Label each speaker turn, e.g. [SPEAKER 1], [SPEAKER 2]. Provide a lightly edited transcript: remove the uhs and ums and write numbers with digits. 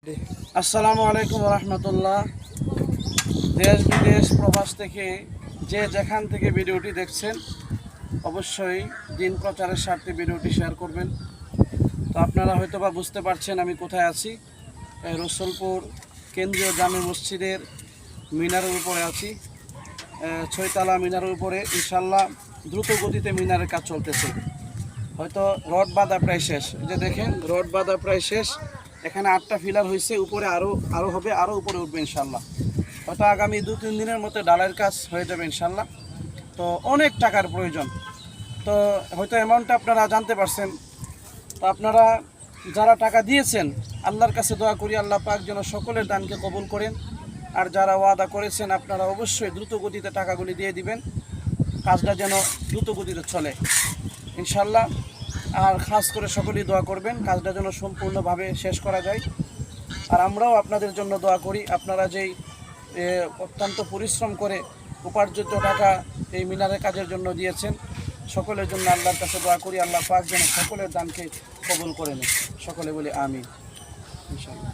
[SPEAKER 1] আসসালামু আলাইকুম রহমতুল্লাহ। দেশ বিদেশ প্রবাস থেকে যে যেখান থেকে ভিডিওটি দেখছেন অবশ্যই দিন প্রচারের স্বার্থে ভিডিওটি শেয়ার করবেন। তো আপনারা হয়তো বা বুঝতে পারছেন আমি কোথায় আছি। রসুলপুর কেন্দ্রীয় জামে মসজিদের মিনারের উপরে আছি, 6তলা মিনারের উপরে। ইনশাল্লাহ দ্রুত গতিতে মিনারের কাজ চলতেছে। হয়তো রড বাঁধা প্রায় শেষ, যে দেখেন রড বাঁধা প্রায় শেষ। এখানে 8টা ফিলার হয়েছে, উপরে আরও হবে, আরও উপরে উঠবে ইনশাল্লাহ। হয়তো আগামী 2-3 দিনের মধ্যে ডালাইয়ের কাজ হয়ে যাবে ইনশাল্লাহ। তো অনেক টাকার প্রয়োজন, তো হয়তো অ্যামাউন্টটা আপনারা জানতে পারছেন। তো আপনারা যারা টাকা দিয়েছেন আল্লাহর কাছে দোয়া করি আল্লাহ পাক যেন সকলের দানকে কবুল করেন। আর যারা ওয়াদা করেছেন আপনারা অবশ্যই দ্রুত গতিতে টাকাগুলি দিয়ে দিবেন, কাজটা যেন দ্রুত গতিতে চলে ইনশাল্লাহ। আর খাস করে সকলেই দোয়া করবেন কাজটা যেন সম্পূর্ণভাবে শেষ করা যায়। আর আমরাও আপনাদের জন্য দোয়া করি, আপনারা যেই অত্যন্ত পরিশ্রম করে উপার্জিত টাকা এই মিনারের কাজের জন্য দিয়েছেন, সকলের জন্য আল্লাহর কাছে দোয়া করি আল্লাহ পাক যেন সকলের দানকে কবুল করে নেন। সকলে বলি আমিন ইনশাআল্লাহ।